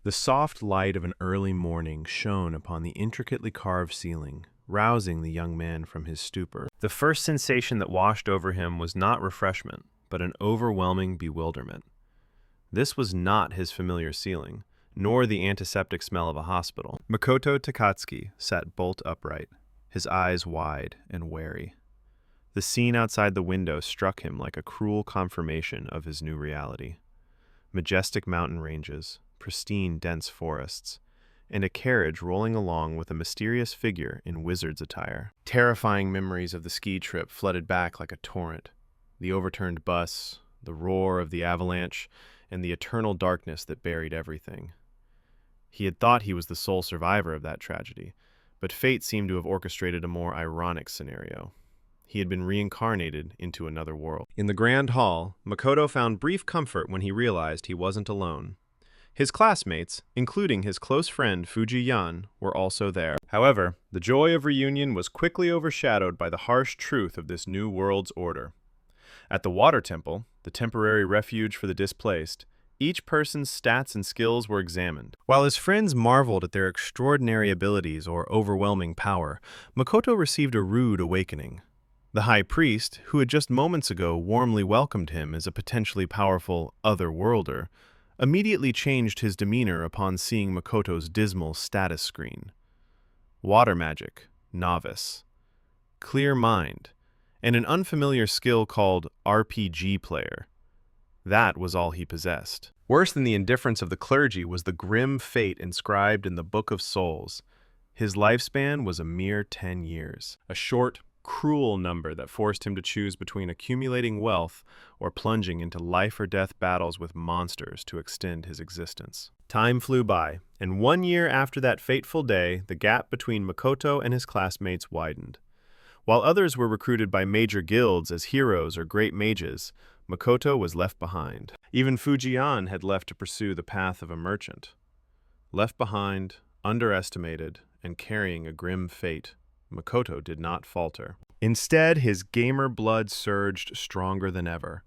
The soft light of an early morning shone upon the intricately carved ceiling, rousing the young man from his stupor. The first sensation that washed over him was not refreshment, but an overwhelming bewilderment. This was not his familiar ceiling, nor the antiseptic smell of a hospital. Makoto Takatsuki sat bolt upright, his eyes wide and wary. The scene outside the window struck him like a cruel confirmation of his new reality. Majestic mountain ranges, pristine dense forests, and a carriage rolling along with a mysterious figure in wizard's attire. Terrifying memories of the ski trip flooded back like a torrent. The overturned bus, the roar of the avalanche, and the eternal darkness that buried everything. He had thought he was the sole survivor of that tragedy, but fate seemed to have orchestrated a more ironic scenario. He had been reincarnated into another world. In the grand hall, Makoto found brief comfort when he realized he wasn't alone. His classmates, including his close friend Fujiyan, were also there. However, the joy of reunion was quickly overshadowed by the harsh truth of this new world's order. At the Water Temple, the temporary refuge for the displaced, each person's stats and skills were examined. While his friends marveled at their extraordinary abilities or overwhelming power, Makoto received a rude awakening. The high priest, who had just moments ago warmly welcomed him as a potentially powerful other-worlder, immediately changed his demeanor upon seeing Makoto's dismal status screen. Water magic, novice, clear mind, and an unfamiliar skill called RPG player. That was all he possessed. Worse than the indifference of the clergy was the grim fate inscribed in the Book of Souls. His lifespan was a mere 10 years, a short, cruel number that forced him to choose between accumulating wealth or plunging into life-or-death battles with monsters to extend his existence. Time flew by, and 1 year after that fateful day, the gap between Makoto and his classmates widened. While others were recruited by major guilds as heroes or great mages, Makoto was left behind. Even Fujiyan had left to pursue the path of a merchant. Left behind, underestimated, and carrying a grim fate, Makoto did not falter. Instead, his gamer blood surged stronger than ever.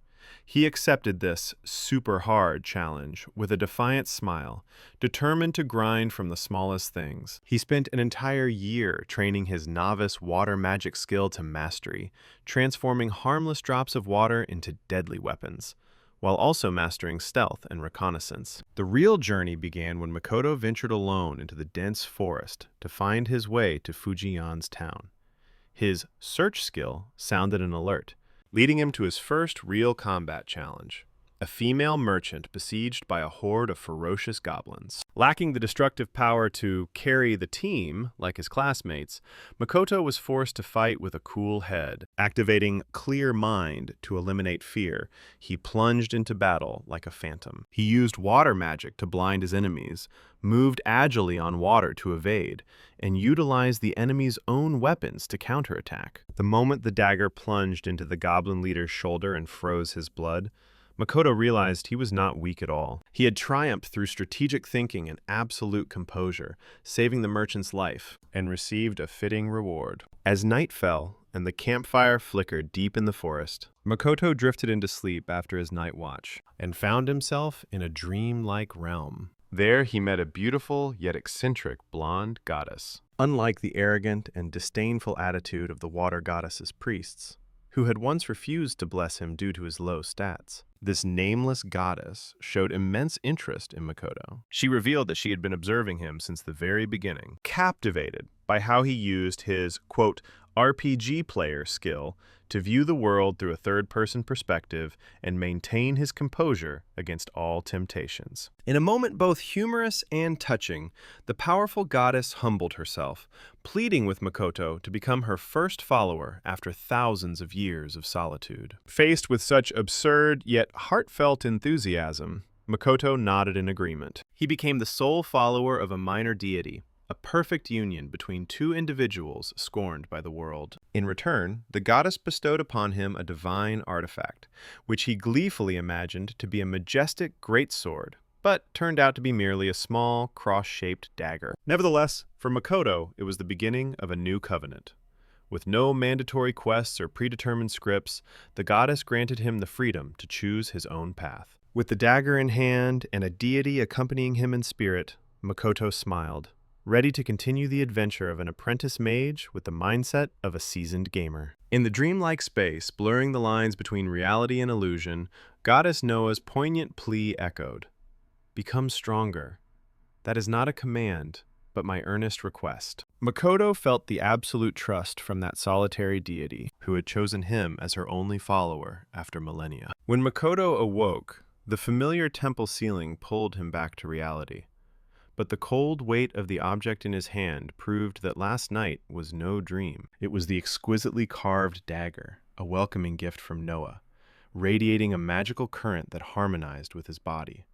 He accepted this super-hard challenge with a defiant smile, determined to grind from the smallest things. He spent an entire year training his novice water magic skill to mastery, transforming harmless drops of water into deadly weapons, while also mastering stealth and reconnaissance. The real journey began when Makoto ventured alone into the dense forest to find his way to Fujiyan's town. His search skill sounded an alert, leading him to his first real combat challenge, a female merchant besieged by a horde of ferocious goblins. Lacking the destructive power to carry the team, like his classmates, Makoto was forced to fight with a cool head. Activating clear mind to eliminate fear, he plunged into battle like a phantom. He used water magic to blind his enemies, moved agilely on water to evade, and utilized the enemy's own weapons to counterattack. The moment the dagger plunged into the goblin leader's shoulder and froze his blood, Makoto realized he was not weak at all. He had triumphed through strategic thinking and absolute composure, saving the merchant's life, and received a fitting reward. As night fell and the campfire flickered deep in the forest, Makoto drifted into sleep after his night watch and found himself in a dream-like realm. There he met a beautiful yet eccentric blonde goddess. Unlike the arrogant and disdainful attitude of the water goddess's priests, who had once refused to bless him due to his low stats, this nameless goddess showed immense interest in Makoto. She revealed that she had been observing him since the very beginning, captivated by how he used his, quote, RPG player skill to view the world through a third-person perspective and maintain his composure against all temptations. In a moment both humorous and touching, the powerful goddess humbled herself, pleading with Makoto to become her first follower after thousands of years of solitude. Faced with such absurd yet heartfelt enthusiasm, Makoto nodded in agreement. He became the sole follower of a minor deity, a perfect union between two individuals scorned by the world. In return, the goddess bestowed upon him a divine artifact, which he gleefully imagined to be a majestic greatsword, but turned out to be merely a small, cross-shaped dagger. Nevertheless, for Makoto, it was the beginning of a new covenant. With no mandatory quests or predetermined scripts, the goddess granted him the freedom to choose his own path. With the dagger in hand and a deity accompanying him in spirit, Makoto smiled, ready to continue the adventure of an apprentice mage with the mindset of a seasoned gamer. In the dreamlike space, blurring the lines between reality and illusion, Goddess Noah's poignant plea echoed. Become stronger. That is not a command, but my earnest request. Makoto felt the absolute trust from that solitary deity, who had chosen him as her only follower after millennia. When Makoto awoke, the familiar temple ceiling pulled him back to reality. But the cold weight of the object in his hand proved that last night was no dream. It was the exquisitely carved dagger, a welcoming gift from Noah, radiating a magical current that harmonized with his body.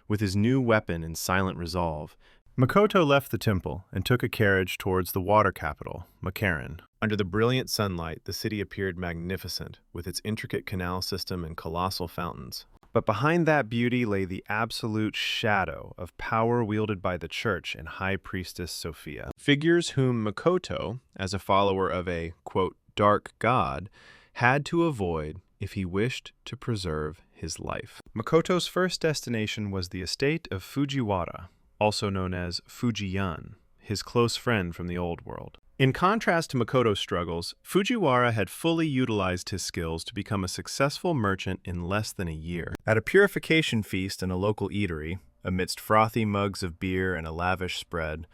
With his new weapon in silent resolve, Makoto left the temple and took a carriage towards the water capital, Makaran. Under the brilliant sunlight, the city appeared magnificent, with its intricate canal system and colossal fountains. But behind that beauty lay the absolute shadow of power wielded by the church and High Priestess Sophia, figures whom Makoto, as a follower of a, quote, dark god, had to avoid if he wished to preserve his life. Makoto's first destination was the estate of Fujiwara, also known as Fujiyan, his close friend from the old world. In contrast to Makoto's struggles, Fujiwara had fully utilized his skills to become a successful merchant in less than a year. At a purification feast in a local eatery, amidst frothy mugs of beer and a lavish spread,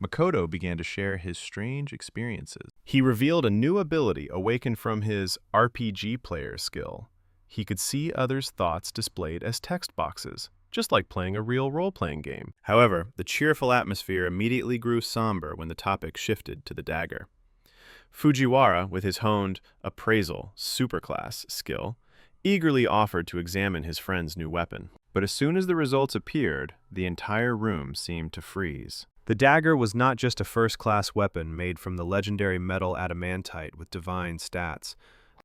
Makoto began to share his strange experiences. He revealed a new ability awakened from his RPG player skill. He could see others' thoughts displayed as text boxes, just like playing a real role-playing game. However, the cheerful atmosphere immediately grew somber when the topic shifted to the dagger. Fujiwara, with his honed appraisal superclass skill, eagerly offered to examine his friend's new weapon. But as soon as the results appeared, the entire room seemed to freeze. The dagger was not just a first-class weapon made from the legendary metal adamantite with divine stats,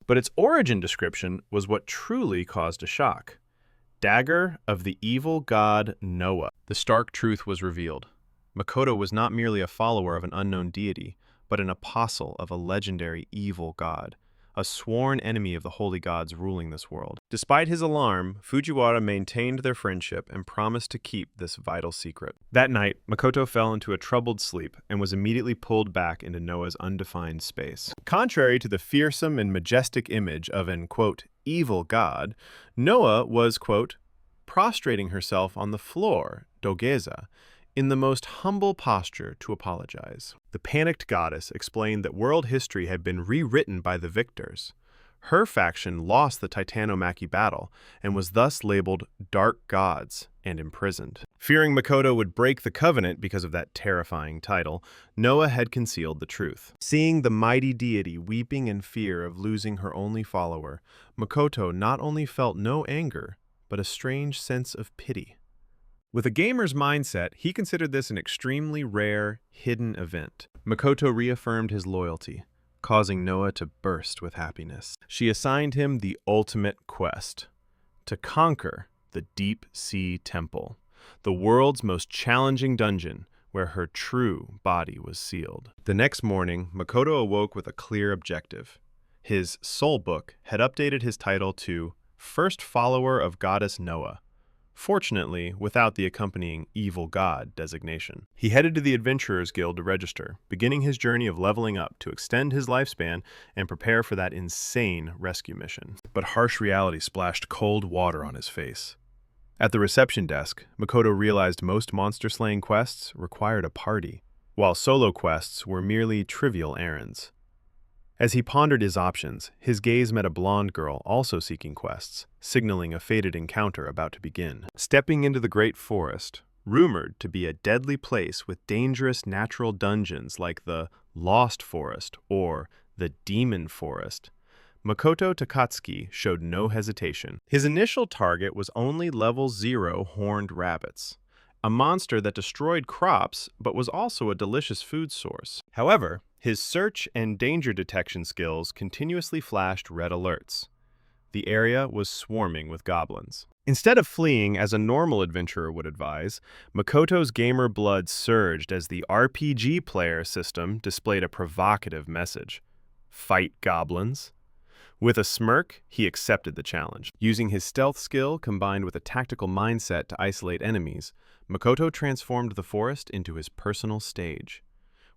but its origin description was what truly caused a shock. Dagger of the evil god Noah. The stark truth was revealed. Makoto was not merely a follower of an unknown deity, but an apostle of a legendary evil god, a sworn enemy of the holy gods ruling this world. Despite his alarm, Fujiwara maintained their friendship and promised to keep this vital secret. That night, Makoto fell into a troubled sleep and was immediately pulled back into Noah's undefined space. Contrary to the fearsome and majestic image of an, quote, evil god, Noah was, quote, prostrating herself on the floor, dogeza, in the most humble posture to apologize. The panicked goddess explained that world history had been rewritten by the victors. Her faction lost the Titanomachy battle and was thus labeled Dark Gods and imprisoned. Fearing Makoto would break the covenant because of that terrifying title, Noah had concealed the truth. Seeing the mighty deity weeping in fear of losing her only follower, Makoto not only felt no anger, but a strange sense of pity. With a gamer's mindset, he considered this an extremely rare, hidden event. Makoto reaffirmed his loyalty, causing Noah to burst with happiness. She assigned him the ultimate quest: to conquer the Deep Sea Temple, the world's most challenging dungeon where her true body was sealed. The next morning, Makoto awoke with a clear objective. His soul book had updated his title to First Follower of Goddess Noah, fortunately without the accompanying evil god designation. He headed to the Adventurers Guild to register, beginning his journey of leveling up to extend his lifespan and prepare for that insane rescue mission. But harsh reality splashed cold water on his face. At the reception desk, Makoto realized most monster-slaying quests required a party, while solo quests were merely trivial errands. As he pondered his options, his gaze met a blonde girl also seeking quests, signaling a fated encounter about to begin. Stepping into the great forest, rumored to be a deadly place with dangerous natural dungeons like the Lost Forest or the Demon Forest, Makoto Takatsuki showed no hesitation. His initial target was only level 0 horned rabbits, a monster that destroyed crops but was also a delicious food source. However, his search and danger detection skills continuously flashed red alerts. The area was swarming with goblins. Instead of fleeing as a normal adventurer would advise, Makoto's gamer blood surged as the RPG player system displayed a provocative message: fight goblins. With a smirk, he accepted the challenge. Using his stealth skill combined with a tactical mindset to isolate enemies, Makoto transformed the forest into his personal stage.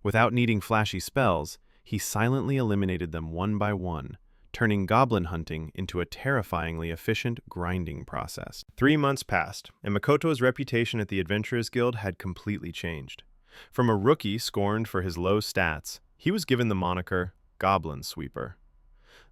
Without needing flashy spells, he silently eliminated them one by one, turning goblin hunting into a terrifyingly efficient grinding process. 3 months passed, and Makoto's reputation at the Adventurers Guild had completely changed. From a rookie scorned for his low stats, he was given the moniker Goblin Sweeper.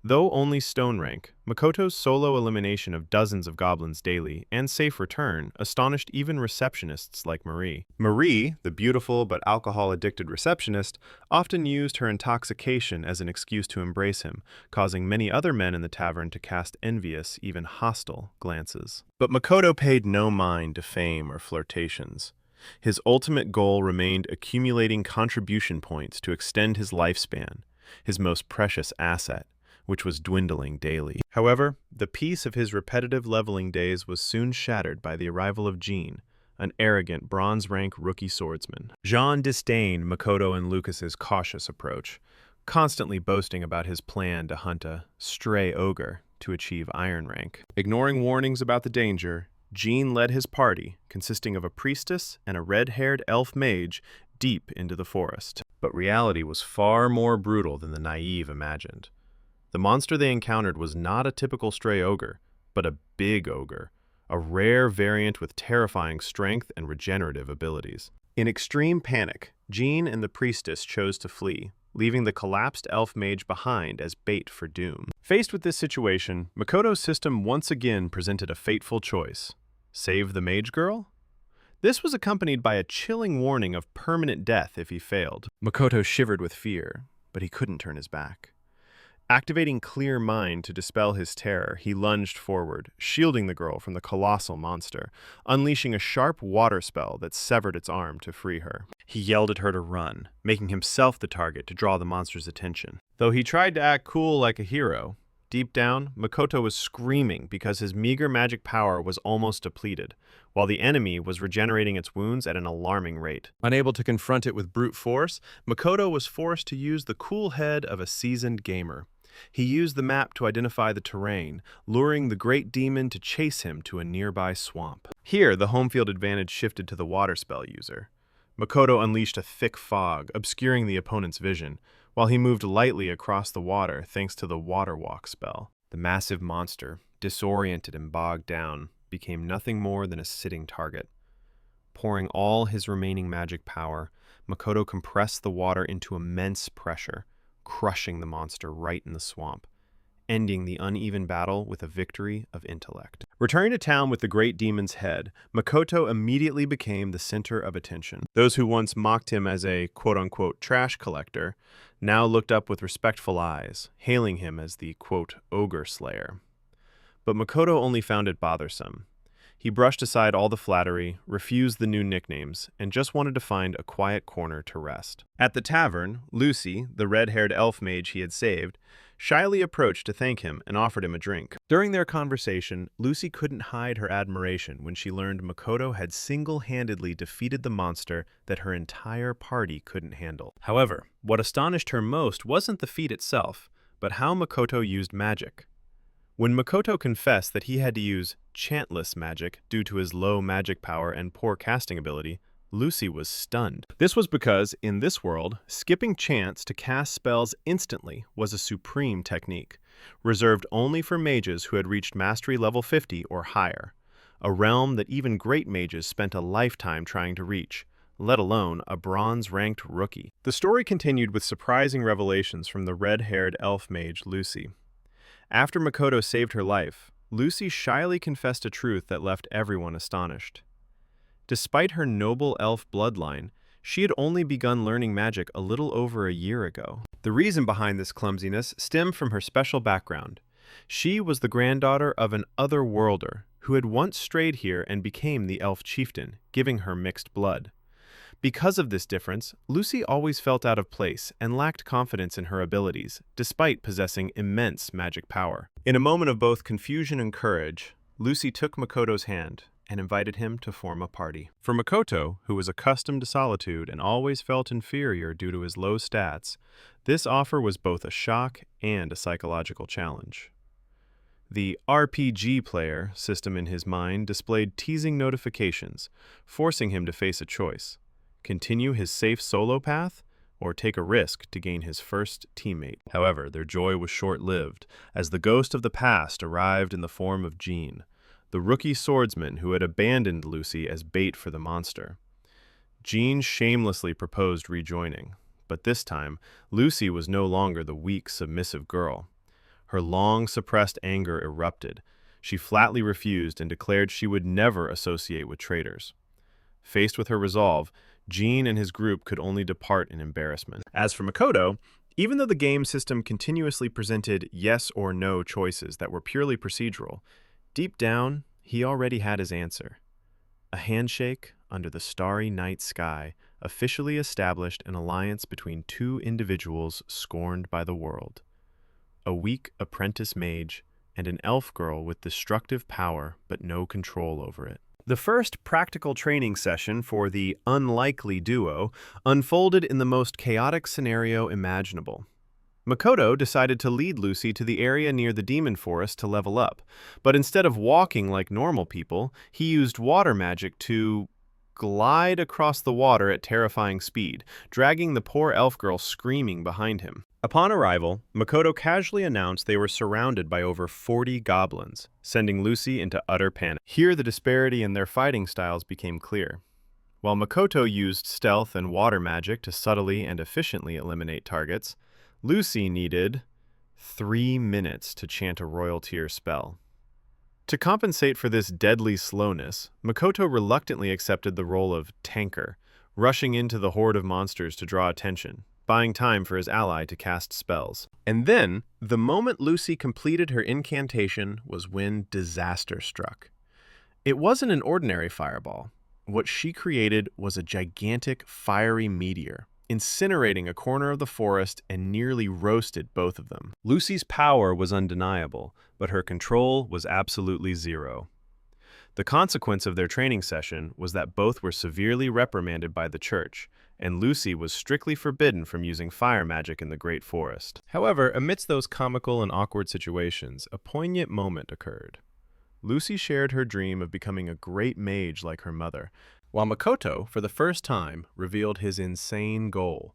Though only stone rank, Makoto's solo elimination of dozens of goblins daily and safe return astonished even receptionists like Marie. Marie, the beautiful but alcohol-addicted receptionist, often used her intoxication as an excuse to embrace him, causing many other men in the tavern to cast envious, even hostile, glances. But Makoto paid no mind to fame or flirtations. His ultimate goal remained accumulating contribution points to extend his lifespan, his most precious asset, which was dwindling daily. However, the peace of his repetitive leveling days was soon shattered by the arrival of Jean, an arrogant bronze-rank rookie swordsman. Jean disdained Makoto and Lucas's cautious approach, constantly boasting about his plan to hunt a stray ogre to achieve iron rank. Ignoring warnings about the danger, Jean led his party, consisting of a priestess and a red-haired elf mage, deep into the forest. But reality was far more brutal than the naive imagined. The monster they encountered was not a typical stray ogre, but a big ogre, a rare variant with terrifying strength and regenerative abilities. In extreme panic, Jean and the priestess chose to flee, leaving the collapsed elf mage behind as bait for doom. Faced with this situation, Makoto's system once again presented a fateful choice. Save the mage girl? This was accompanied by a chilling warning of permanent death if he failed. Makoto shivered with fear, but he couldn't turn his back. Activating Clear Mind to dispel his terror, he lunged forward, shielding the girl from the colossal monster, unleashing a sharp water spell that severed its arm to free her. He yelled at her to run, making himself the target to draw the monster's attention. Though he tried to act cool like a hero, deep down, Makoto was screaming because his meager magic power was almost depleted, while the enemy was regenerating its wounds at an alarming rate. Unable to confront it with brute force, Makoto was forced to use the cool head of a seasoned gamer. He used the map to identify the terrain, luring the great demon to chase him to a nearby swamp. Here, the home field advantage shifted to the water spell user. Makoto unleashed a thick fog, obscuring the opponent's vision, while he moved lightly across the water thanks to the water walk spell. The massive monster, disoriented and bogged down, became nothing more than a sitting target. Pouring all his remaining magic power, Makoto compressed the water into immense pressure, crushing the monster right in the swamp, ending the uneven battle with a victory of intellect. Returning to town with the great demon's head, Makoto immediately became the center of attention. Those who once mocked him as a quote-unquote trash collector now looked up with respectful eyes, hailing him as the quote ogre slayer. But Makoto only found it bothersome. He brushed aside all the flattery, refused the new nicknames, and just wanted to find a quiet corner to rest. At the tavern, Lucy, the red-haired elf mage he had saved, shyly approached to thank him and offered him a drink. During their conversation, Lucy couldn't hide her admiration when she learned Makoto had single-handedly defeated the monster that her entire party couldn't handle. However, what astonished her most wasn't the feat itself, but how Makoto used magic. When Makoto confessed that he had to use chantless magic due to his low magic power and poor casting ability, Lucy was stunned. This was because, in this world, skipping chants to cast spells instantly was a supreme technique, reserved only for mages who had reached mastery level 50 or higher, a realm that even great mages spent a lifetime trying to reach, let alone a bronze-ranked rookie. The story continued with surprising revelations from the red-haired elf mage Lucy. After Makoto saved her life, Lucy shyly confessed a truth that left everyone astonished. Despite her noble elf bloodline, she had only begun learning magic a little over a year ago. The reason behind this clumsiness stemmed from her special background. She was the granddaughter of an otherworlder who had once strayed here and became the elf chieftain, giving her mixed blood. Because of this difference, Lucy always felt out of place and lacked confidence in her abilities, despite possessing immense magic power. In a moment of both confusion and courage, Lucy took Makoto's hand and invited him to form a party. For Makoto, who was accustomed to solitude and always felt inferior due to his low stats, this offer was both a shock and a psychological challenge. The RPG player system in his mind displayed teasing notifications, forcing him to face a choice: continue his safe solo path or take a risk to gain his first teammate. However, their joy was short-lived, as the ghost of the past arrived in the form of Jean, the rookie swordsman who had abandoned Lucy as bait for the monster. Jean shamelessly proposed rejoining, but this time, Lucy was no longer the weak, submissive girl. Her long-suppressed anger erupted. She flatly refused and declared she would never associate with traitors. Faced with her resolve, Jean and his group could only depart in embarrassment. As for Makoto, even though the game system continuously presented yes or no choices that were purely procedural, deep down, he already had his answer. A handshake under the starry night sky officially established an alliance between two individuals scorned by the world: a weak apprentice mage and an elf girl with destructive power but no control over it. The first practical training session for the unlikely duo unfolded in the most chaotic scenario imaginable. Makoto decided to lead Lucy to the area near the demon forest to level up, but instead of walking like normal people, he used water magic to glide across the water at terrifying speed, dragging the poor elf girl screaming behind him. Upon arrival, Makoto casually announced they were surrounded by over 40 goblins, sending Lucy into utter panic. Here, the disparity in their fighting styles became clear. While Makoto used stealth and water magic to subtly and efficiently eliminate targets, Lucy needed 3 minutes to chant a royal tier spell. To compensate for this deadly slowness, Makoto reluctantly accepted the role of tanker, rushing into the horde of monsters to draw attention, buying time for his ally to cast spells. And then, the moment Lucy completed her incantation was when disaster struck. It wasn't an ordinary fireball. What she created was a gigantic fiery meteor, incinerating a corner of the forest and nearly roasted both of them. Lucy's power was undeniable, but her control was absolutely zero. The consequence of their training session was that both were severely reprimanded by the church, and Lucy was strictly forbidden from using fire magic in the Great Forest. However, amidst those comical and awkward situations, a poignant moment occurred. Lucy shared her dream of becoming a great mage like her mother, while Makoto, for the first time, revealed his insane goal: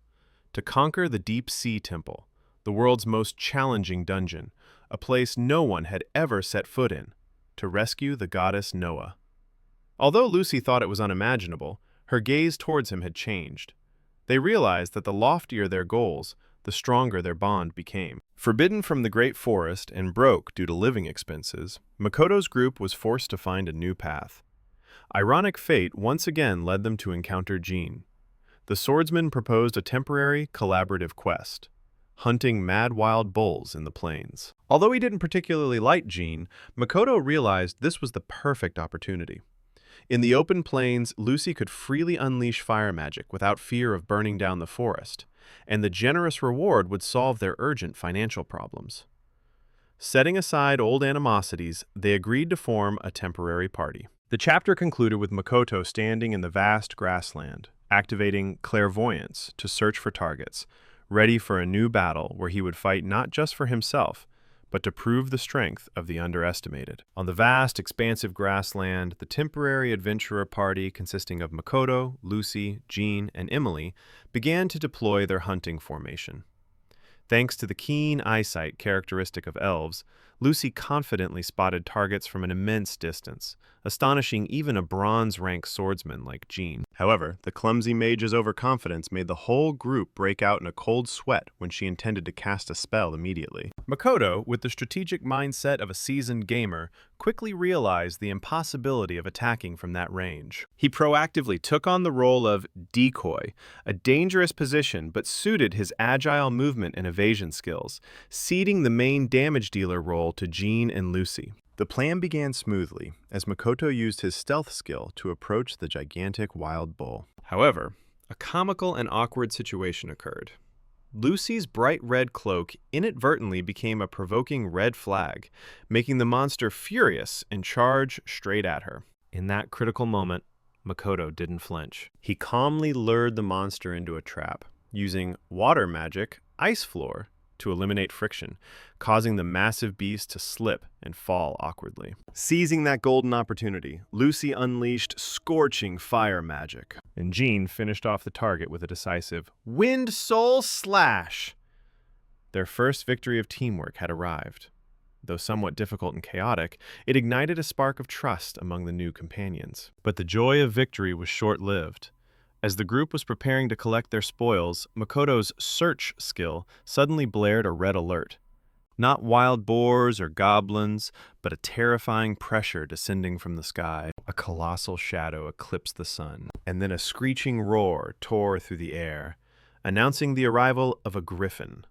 to conquer the Deep Sea Temple, the world's most challenging dungeon, a place no one had ever set foot in, to rescue the goddess Noah. Although Lucy thought it was unimaginable, her gaze towards him had changed. They realized that the loftier their goals, the stronger their bond became. Forbidden from the Great Forest and broke due to living expenses, Makoto's group was forced to find a new path. Ironic fate once again led them to encounter Jean. The swordsman proposed a temporary, collaborative quest: hunting mad wild bulls in the plains. Although he didn't particularly like Jean, Makoto realized this was the perfect opportunity. In the open plains, Lucy could freely unleash fire magic without fear of burning down the forest, and the generous reward would solve their urgent financial problems. Setting aside old animosities, they agreed to form a temporary party. The chapter concluded with Makoto standing in the vast grassland, activating clairvoyance to search for targets, ready for a new battle where he would fight not just for himself, but to prove the strength of the underestimated. On the vast, expansive grassland, the temporary adventurer party, consisting of Makoto, Lucy, Jean, and Emily, began to deploy their hunting formation. Thanks to the keen eyesight characteristic of elves, Lucy confidently spotted targets from an immense distance, astonishing even a bronze-rank swordsman like Jean. However, the clumsy mage's overconfidence made the whole group break out in a cold sweat when she intended to cast a spell immediately. Makoto, with the strategic mindset of a seasoned gamer, quickly realized the impossibility of attacking from that range. He proactively took on the role of decoy, a dangerous position but suited his agile movement and evasion skills, ceding the main damage dealer role to Jean and Lucy. The plan began smoothly, as Makoto used his stealth skill to approach the gigantic wild bull. However, a comical and awkward situation occurred. Lucy's bright red cloak inadvertently became a provoking red flag, making the monster furious and charge straight at her. In that critical moment, Makoto didn't flinch. He calmly lured the monster into a trap, using water magic, ice floor, to eliminate friction, causing the massive beast to slip and fall awkwardly. Seizing that golden opportunity, Lucy unleashed scorching fire magic, and Jean finished off the target with a decisive Wind Soul Slash. Their first victory of teamwork had arrived. Though somewhat difficult and chaotic, it ignited a spark of trust among the new companions. But the joy of victory was short-lived. As the group was preparing to collect their spoils, Makoto's search skill suddenly blared a red alert. Not wild boars or goblins, but a terrifying pressure descending from the sky. A colossal shadow eclipsed the sun, and then a screeching roar tore through the air, announcing the arrival of a griffon,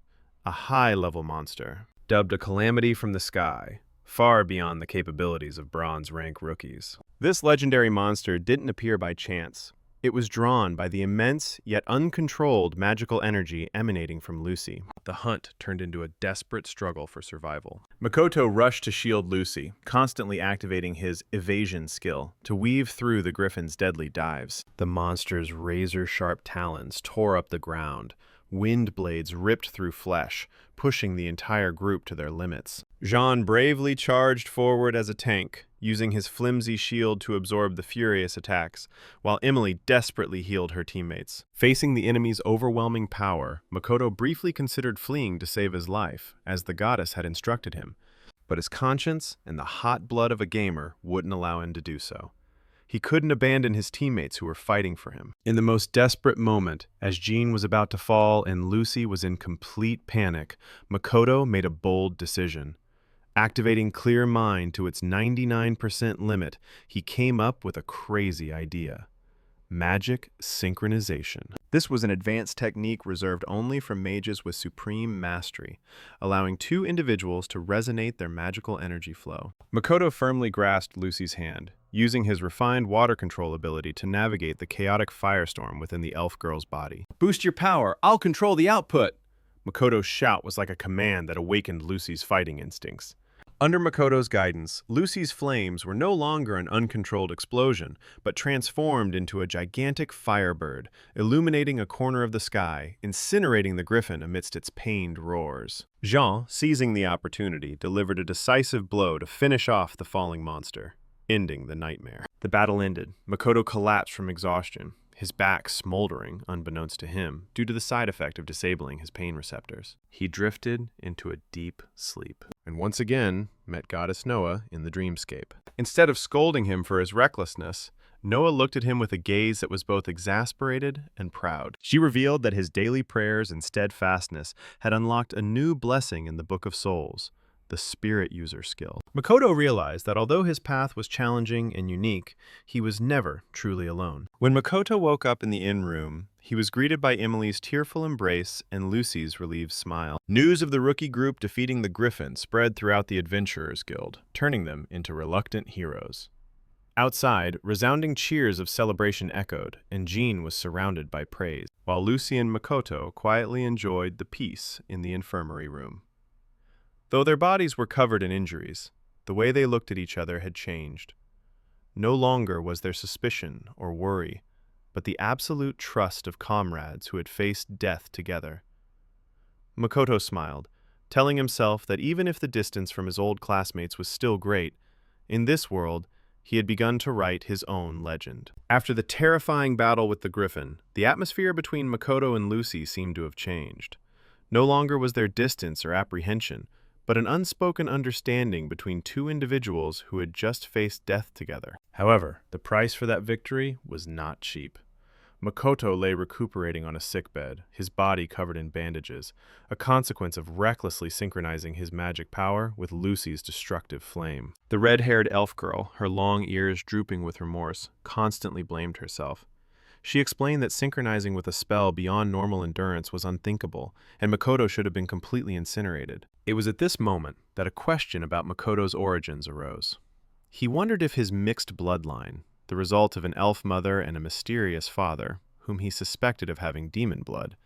a high-level monster, dubbed a calamity from the sky, far beyond the capabilities of bronze-rank rookies. This legendary monster didn't appear by chance. It was drawn by the immense yet uncontrolled magical energy emanating from Lucy. The hunt turned into a desperate struggle for survival. Makoto rushed to shield Lucy, constantly activating his evasion skill to weave through the griffin's deadly dives. The monster's razor-sharp talons tore up the ground. Wind blades ripped through flesh, pushing the entire group to their limits. Jean bravely charged forward as a tank, using his flimsy shield to absorb the furious attacks, while Emily desperately healed her teammates. Facing the enemy's overwhelming power, Makoto briefly considered fleeing to save his life, as the goddess had instructed him, but his conscience and the hot blood of a gamer wouldn't allow him to do so. He couldn't abandon his teammates who were fighting for him. In the most desperate moment, as Jean was about to fall and Lucy was in complete panic, Makoto made a bold decision. Activating Clear Mind to its 99% limit, he came up with a crazy idea. Magic synchronization. This was an advanced technique reserved only for mages with supreme mastery, allowing two individuals to resonate their magical energy flow. Makoto firmly grasped Lucy's hand, using his refined water control ability to navigate the chaotic firestorm within the elf girl's body. "Boost your power! I'll control the output!" Makoto's shout was like a command that awakened Lucy's fighting instincts. Under Makoto's guidance, Lucy's flames were no longer an uncontrolled explosion, but transformed into a gigantic firebird, illuminating a corner of the sky, incinerating the griffin amidst its pained roars. Jean, seizing the opportunity, delivered a decisive blow to finish off the falling monster, ending the nightmare. The battle ended. Makoto collapsed from exhaustion, his back smoldering, unbeknownst to him, due to the side effect of disabling his pain receptors. He drifted into a deep sleep, and once again met Goddess Noah in the dreamscape. Instead of scolding him for his recklessness, Noah looked at him with a gaze that was both exasperated and proud. She revealed that his daily prayers and steadfastness had unlocked a new blessing in the Book of Souls, the Spirit User skill. Makoto realized that although his path was challenging and unique, he was never truly alone. When Makoto woke up in the inn room, he was greeted by Emily's tearful embrace and Lucy's relieved smile. News of the rookie group defeating the Griffin spread throughout the Adventurers Guild, turning them into reluctant heroes. Outside, resounding cheers of celebration echoed, and Jean was surrounded by praise, while Lucy and Makoto quietly enjoyed the peace in the infirmary room. Though their bodies were covered in injuries, the way they looked at each other had changed. No longer was there suspicion or worry, but the absolute trust of comrades who had faced death together. Makoto smiled, telling himself that even if the distance from his old classmates was still great, in this world, he had begun to write his own legend. After the terrifying battle with the Griffin, the atmosphere between Makoto and Lucy seemed to have changed. No longer was there distance or apprehension, but an unspoken understanding between two individuals who had just faced death together. However, the price for that victory was not cheap. Makoto lay recuperating on a sickbed, his body covered in bandages, a consequence of recklessly synchronizing his magic power with Lucy's destructive flame. The red-haired elf girl, her long ears drooping with remorse, constantly blamed herself. She explained that synchronizing with a spell beyond normal endurance was unthinkable, and Makoto should have been completely incinerated. It was at this moment that a question about Makoto's origins arose. He wondered if his mixed bloodline, the result of an elf mother and a mysterious father, whom he suspected of having demon blood,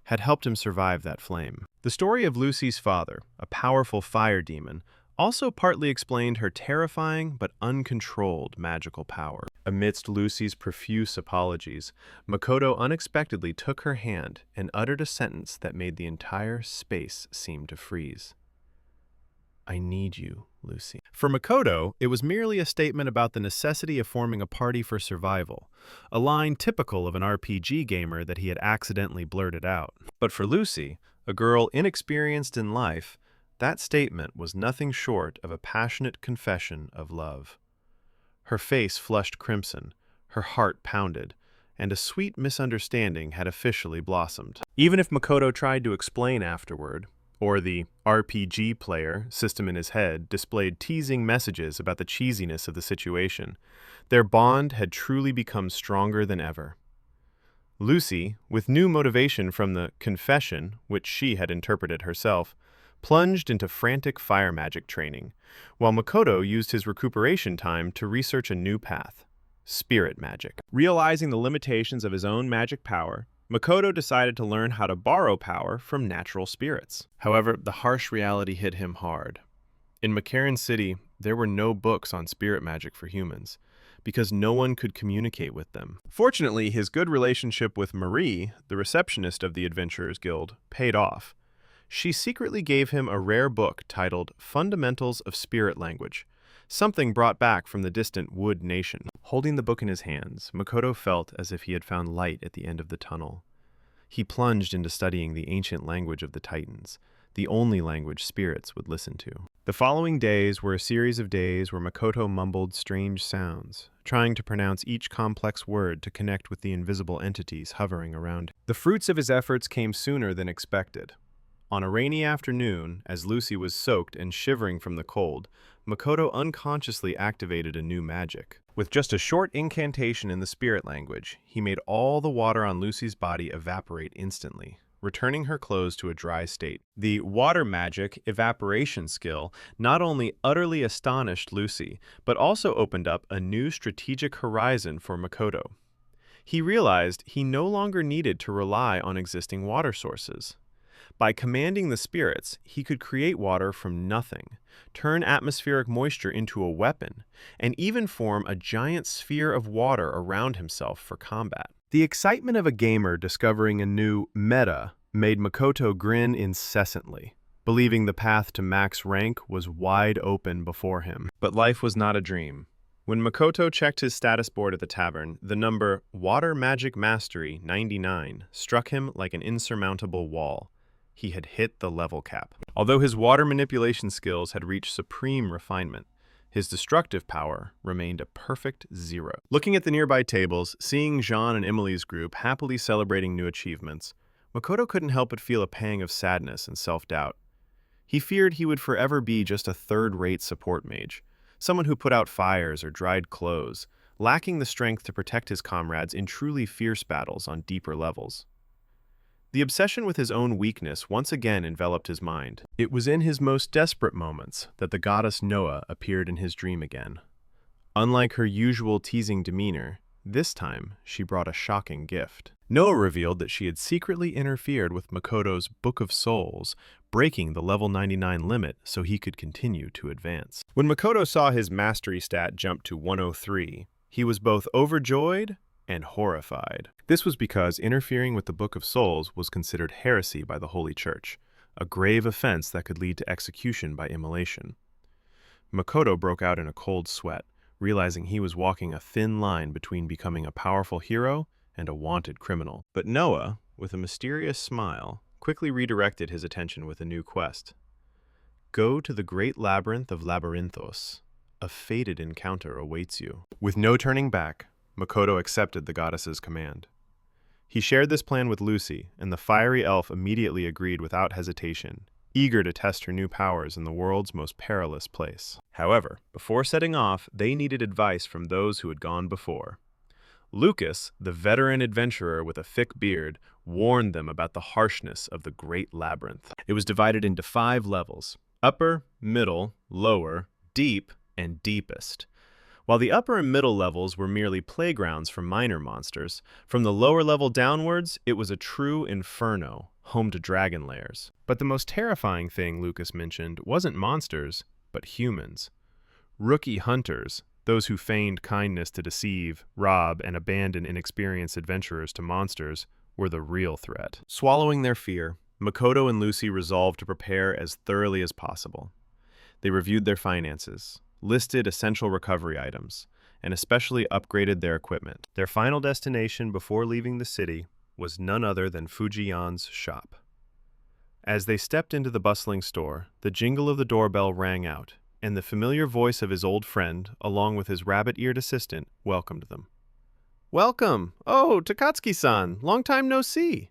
had helped him survive that flame. The story of Lucy's father, a powerful fire demon, also partly explained her terrifying but uncontrolled magical power. Amidst Lucy's profuse apologies, Makoto unexpectedly took her hand and uttered a sentence that made the entire space seem to freeze. "I need you, Lucy." For Makoto, it was merely a statement about the necessity of forming a party for survival, a line typical of an RPG gamer that he had accidentally blurted out. But for Lucy, a girl inexperienced in life, that statement was nothing short of a passionate confession of love. Her face flushed crimson, her heart pounded, and a sweet misunderstanding had officially blossomed. Even if Makoto tried to explain afterward, or the RPG player system in his head displayed teasing messages about the cheesiness of the situation, their bond had truly become stronger than ever. Lucy, with new motivation from the confession, which she had interpreted herself, plunged into frantic fire magic training, while Makoto used his recuperation time to research a new path: spirit magic. Realizing the limitations of his own magic power, Makoto decided to learn how to borrow power from natural spirits. However, the harsh reality hit him hard. In Makaron City, there were no books on spirit magic for humans, because no one could communicate with them. Fortunately, his good relationship with Marie, the receptionist of the Adventurers Guild, paid off. She secretly gave him a rare book titled Fundamentals of Spirit Language, something brought back from the distant Wood Nation. Holding the book in his hands, Makoto felt as if he had found light at the end of the tunnel. He plunged into studying the ancient language of the Titans, the only language spirits would listen to. The following days were a series of days where Makoto mumbled strange sounds, trying to pronounce each complex word to connect with the invisible entities hovering around him. The fruits of his efforts came sooner than expected. On a rainy afternoon, as Lucy was soaked and shivering from the cold, Makoto unconsciously activated a new magic. With just a short incantation in the spirit language, he made all the water on Lucy's body evaporate instantly, returning her clothes to a dry state. The water magic evaporation skill not only utterly astonished Lucy, but also opened up a new strategic horizon for Makoto. He realized he no longer needed to rely on existing water sources. By commanding the spirits, he could create water from nothing, turn atmospheric moisture into a weapon, and even form a giant sphere of water around himself for combat. The excitement of a gamer discovering a new meta made Makoto grin incessantly, believing the path to max rank was wide open before him. But life was not a dream. When Makoto checked his status board at the tavern, the number Water Magic Mastery 99 struck him like an insurmountable wall. He had hit the level cap. Although his water manipulation skills had reached supreme refinement, his destructive power remained a perfect 0. Looking at the nearby tables, seeing Jean and Emily's group happily celebrating new achievements, Makoto couldn't help but feel a pang of sadness and self-doubt. He feared he would forever be just a third-rate support mage, someone who put out fires or dried clothes, lacking the strength to protect his comrades in truly fierce battles on deeper levels. The obsession with his own weakness once again enveloped his mind. It was in his most desperate moments that the goddess Noah appeared in his dream again. Unlike her usual teasing demeanor, this time she brought a shocking gift. Noah revealed that she had secretly interfered with Makoto's Book of Souls, breaking the level 99 limit so he could continue to advance. When Makoto saw his mastery stat jump to 103, he was both overjoyed and horrified. This was because interfering with the Book of Souls was considered heresy by the Holy Church, a grave offense that could lead to execution by immolation. Makoto broke out in a cold sweat, realizing he was walking a thin line between becoming a powerful hero and a wanted criminal. But Noah, with a mysterious smile, quickly redirected his attention with a new quest. Go to the great labyrinth of Labyrinthos. A fated encounter awaits you. With no turning back, Makoto accepted the goddess's command. He shared this plan with Lucy, and the fiery elf immediately agreed without hesitation, eager to test her new powers in the world's most perilous place. However, before setting off, they needed advice from those who had gone before. Lucas, the veteran adventurer with a thick beard, warned them about the harshness of the great labyrinth. It was divided into 5 levels: upper, middle, lower, deep, and deepest. While the upper and middle levels were merely playgrounds for minor monsters, from the lower level downwards, it was a true inferno, home to dragon lairs. But the most terrifying thing Lucas mentioned wasn't monsters, but humans. Rookie hunters, those who feigned kindness to deceive, rob, and abandon inexperienced adventurers to monsters, were the real threat. Swallowing their fear, Makoto and Lucy resolved to prepare as thoroughly as possible. They reviewed their finances, listed essential recovery items, and especially upgraded their equipment. Their final destination before leaving the city was none other than Fujiyan's shop. As they stepped into the bustling store, the jingle of the doorbell rang out, and the familiar voice of his old friend, along with his rabbit-eared assistant, welcomed them. "Welcome! Oh, Takatsuki-san! Long time no see!"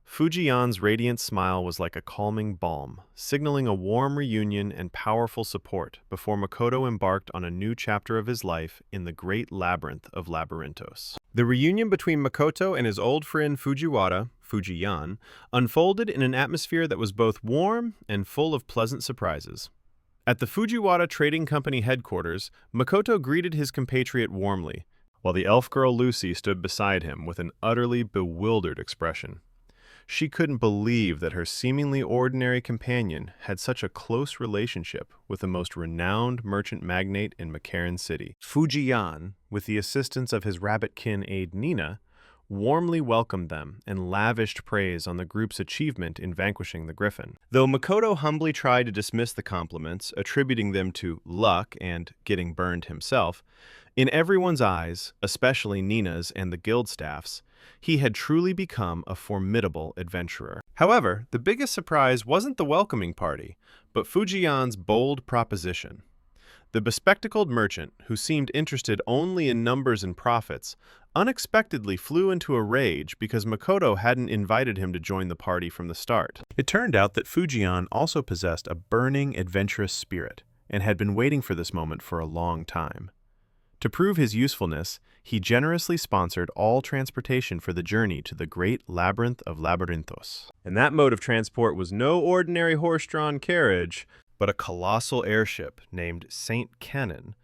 Fujiyan's radiant smile was like a calming balm, signaling a warm reunion and powerful support before Makoto embarked on a new chapter of his life in the great labyrinth of Labyrinthos. The reunion between Makoto and his old friend Fujiyan, unfolded in an atmosphere that was both warm and full of pleasant surprises. At the Fujiwara Trading Company headquarters, Makoto greeted his compatriot warmly, while the elf girl Lucy stood beside him with an utterly bewildered expression. She couldn't believe that her seemingly ordinary companion had such a close relationship with the most renowned merchant magnate in Makaran City. Fujiyan, with the assistance of his rabbitkin aide Nina, warmly welcomed them and lavished praise on the group's achievement in vanquishing the griffin. Though Makoto humbly tried to dismiss the compliments, attributing them to luck and getting burned himself, in everyone's eyes, especially Nina's and the guild staff's, he had truly become a formidable adventurer. However, the biggest surprise wasn't the welcoming party, but Fujiyan's bold proposition. The bespectacled merchant, who seemed interested only in numbers and profits, unexpectedly flew into a rage because Makoto hadn't invited him to join the party from the start. It turned out that Fujiyan also possessed a burning, adventurous spirit, and had been waiting for this moment for a long time. To prove his usefulness, he generously sponsored all transportation for the journey to the great labyrinth of Labyrinthos. And that mode of transport was no ordinary horse-drawn carriage, but a colossal airship named Saint Cannon.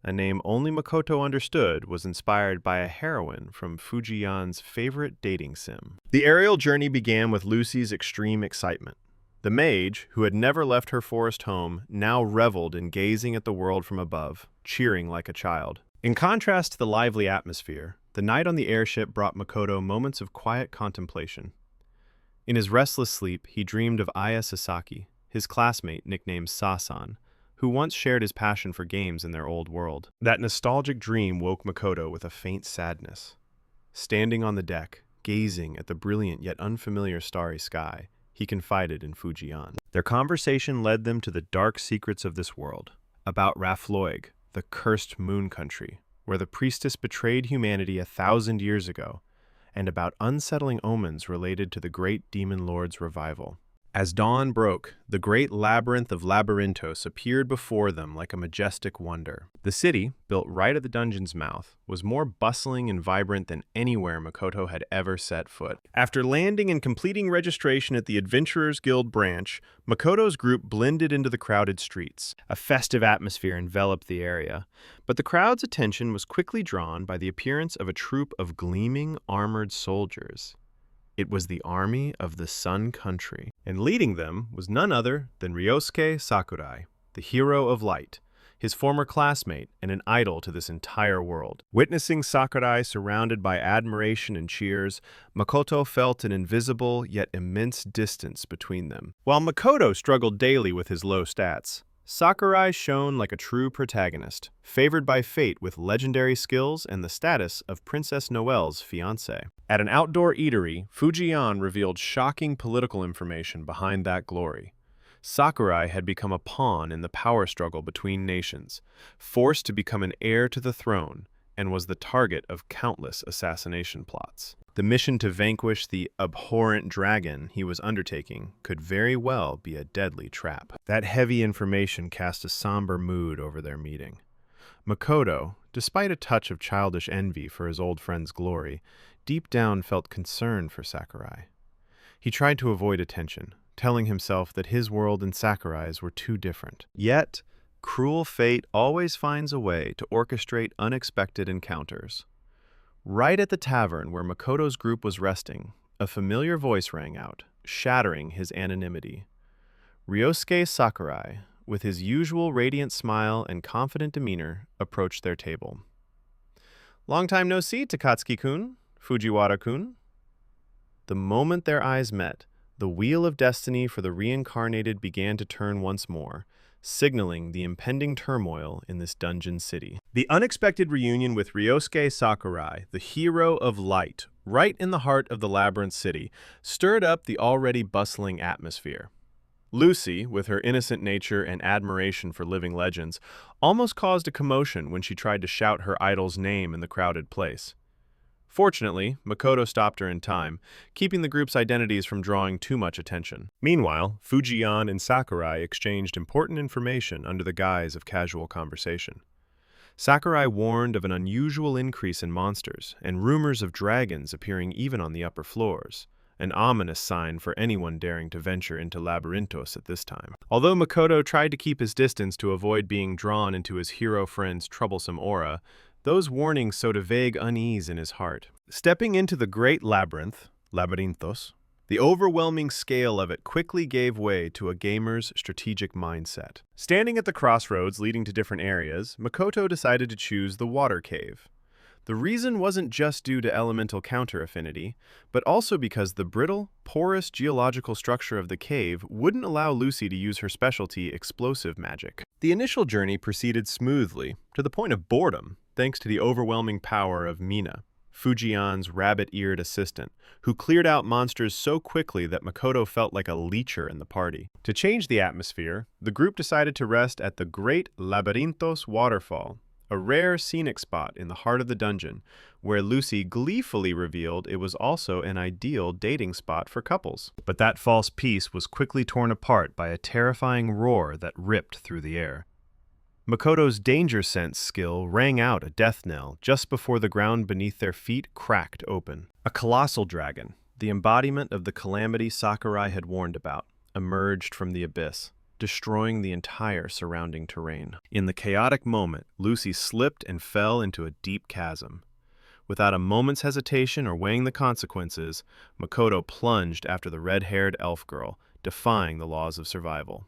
A name only Makoto understood was inspired by a heroine from Fujiyan's favorite dating sim. The aerial journey began with Lucy's extreme excitement. The mage, who had never left her forest home, now reveled in gazing at the world from above, cheering like a child. In contrast to the lively atmosphere, the night on the airship brought Makoto moments of quiet contemplation. In his restless sleep, he dreamed of Aya Sasaki, his classmate nicknamed Sasan, who once shared his passion for games in their old world. That nostalgic dream woke Makoto with a faint sadness. Standing on the deck, gazing at the brilliant yet unfamiliar starry sky, he confided in Fujiyan. Their conversation led them to the dark secrets of this world, about Rafloig, the cursed moon country, where the priestess betrayed humanity 1,000 years ago, and about unsettling omens related to the great demon lord's revival. As dawn broke, the great labyrinth of Labyrinthos appeared before them like a majestic wonder. The city, built right at the dungeon's mouth, was more bustling and vibrant than anywhere Makoto had ever set foot. After landing and completing registration at the Adventurers Guild branch, Makoto's group blended into the crowded streets. A festive atmosphere enveloped the area, but the crowd's attention was quickly drawn by the appearance of a troop of gleaming, armored soldiers. It was the army of the Sun Country, and leading them was none other than Ryosuke Sakurai, the hero of light, his former classmate and an idol to this entire world. Witnessing Sakurai surrounded by admiration and cheers, Makoto felt an invisible yet immense distance between them. While Makoto struggled daily with his low stats, Sakurai shone like a true protagonist, favored by fate with legendary skills and the status of Princess Noelle's fiancé. At an outdoor eatery, Fujiyan revealed shocking political information behind that glory. Sakurai had become a pawn in the power struggle between nations, forced to become an heir to the throne, and was the target of countless assassination plots. The mission to vanquish the abhorrent dragon he was undertaking could very well be a deadly trap. That heavy information cast a somber mood over their meeting. Makoto, despite a touch of childish envy for his old friend's glory, deep down felt concern for Sakurai. He tried to avoid attention, telling himself that his world and Sakurai's were too different. Yet, cruel fate always finds a way to orchestrate unexpected encounters. Right at the tavern where Makoto's group was resting, a familiar voice rang out, shattering his anonymity. Ryosuke Sakurai, with his usual radiant smile and confident demeanor, approached their table. "Long time no see, Takatsuki-kun, Fujiwara-kun." The moment their eyes met, the wheel of destiny for the Reincarnated began to turn once more, signaling the impending turmoil in this dungeon city. The unexpected reunion with Ryosuke Sakurai, the hero of light, right in the heart of the Labyrinth City, stirred up the already bustling atmosphere. Lucy, with her innocent nature and admiration for living legends, almost caused a commotion when she tried to shout her idol's name in the crowded place. Fortunately, Makoto stopped her in time, keeping the group's identities from drawing too much attention. Meanwhile, Fujian and Sakurai exchanged important information under the guise of casual conversation. Sakurai warned of an unusual increase in monsters and rumors of dragons appearing even on the upper floors, an ominous sign for anyone daring to venture into Labyrinthos at this time. Although Makoto tried to keep his distance to avoid being drawn into his hero friend's troublesome aura, those warnings sowed a vague unease in his heart. Stepping into the great labyrinth, Labyrinthos, the overwhelming scale of it quickly gave way to a gamer's strategic mindset. Standing at the crossroads leading to different areas, Makoto decided to choose the water cave. The reason wasn't just due to elemental counter-affinity, but also because the brittle, porous geological structure of the cave wouldn't allow Lucy to use her specialty explosive magic. The initial journey proceeded smoothly, to the point of boredom, thanks to the overwhelming power of Mina, Fujian's rabbit-eared assistant, who cleared out monsters so quickly that Makoto felt like a leecher in the party. To change the atmosphere, the group decided to rest at the Great Labyrinthos Waterfall, a rare scenic spot in the heart of the dungeon, where Lucy gleefully revealed it was also an ideal dating spot for couples. But that false peace was quickly torn apart by a terrifying roar that ripped through the air. Makoto's danger sense skill rang out a death knell just before the ground beneath their feet cracked open. A colossal dragon, the embodiment of the calamity Sakurai had warned about, emerged from the abyss, destroying the entire surrounding terrain. In the chaotic moment, Lucy slipped and fell into a deep chasm. Without a moment's hesitation or weighing the consequences, Makoto plunged after the red-haired elf girl, defying the laws of survival.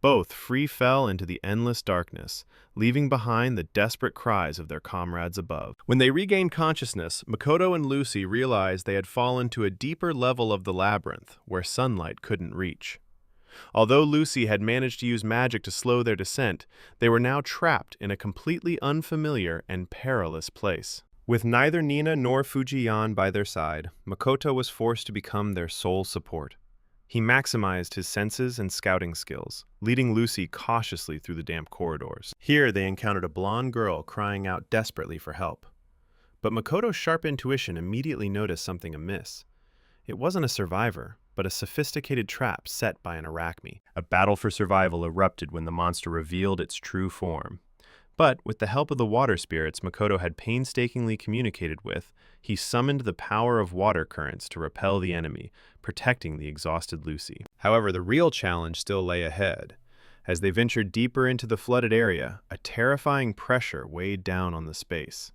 Both free fell into the endless darkness, leaving behind the desperate cries of their comrades above. When they regained consciousness, Makoto and Lucy realized they had fallen to a deeper level of the labyrinth, where sunlight couldn't reach. Although Lucy had managed to use magic to slow their descent, they were now trapped in a completely unfamiliar and perilous place. With neither Nina nor Fujian by their side, Makoto was forced to become their sole support. He maximized his senses and scouting skills, leading Lucy cautiously through the damp corridors. Here they encountered a blonde girl crying out desperately for help. But Makoto's sharp intuition immediately noticed something amiss. It wasn't a survivor, but a sophisticated trap set by an arachne. A battle for survival erupted when the monster revealed its true form. But, with the help of the water spirits Makoto had painstakingly communicated with, he summoned the power of water currents to repel the enemy, protecting the exhausted Lucy. However, the real challenge still lay ahead. As they ventured deeper into the flooded area, a terrifying pressure weighed down on the space.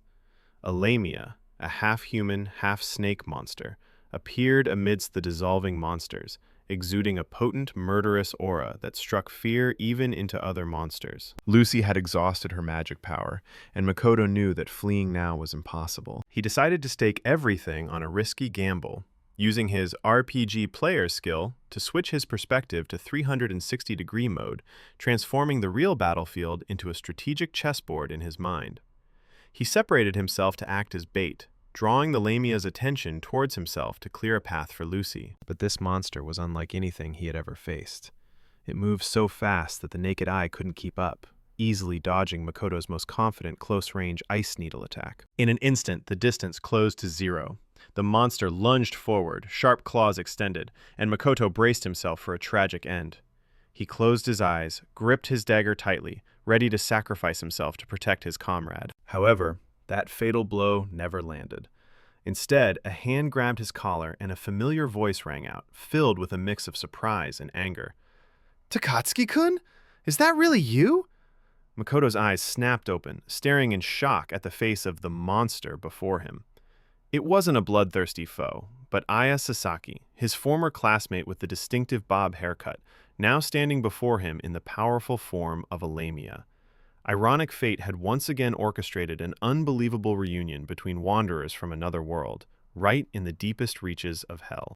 A lamia, a half-human, half-snake monster, appeared amidst the dissolving monsters, exuding a potent, murderous aura that struck fear even into other monsters. Lucy had exhausted her magic power, and Makoto knew that fleeing now was impossible. He decided to stake everything on a risky gamble, using his RPG player skill to switch his perspective to 360-degree mode, transforming the real battlefield into a strategic chessboard in his mind. He separated himself to act as bait, drawing the lamia's attention towards himself to clear a path for Lucy. But this monster was unlike anything he had ever faced. It moved so fast that the naked eye couldn't keep up, easily dodging Makoto's most confident close-range ice needle attack. In an instant, the distance closed to zero. The monster lunged forward, sharp claws extended, and Makoto braced himself for a tragic end. He closed his eyes, gripped his dagger tightly, ready to sacrifice himself to protect his comrade. However, that fatal blow never landed. Instead, a hand grabbed his collar and a familiar voice rang out, filled with a mix of surprise and anger. "Takatsuki-kun? Is that really you?" Makoto's eyes snapped open, staring in shock at the face of the monster before him. It wasn't a bloodthirsty foe, but Aya Sasaki, his former classmate with the distinctive bob haircut, now standing before him in the powerful form of a Lamia. Ironic fate had once again orchestrated an unbelievable reunion between wanderers from another world, right in the deepest reaches of hell.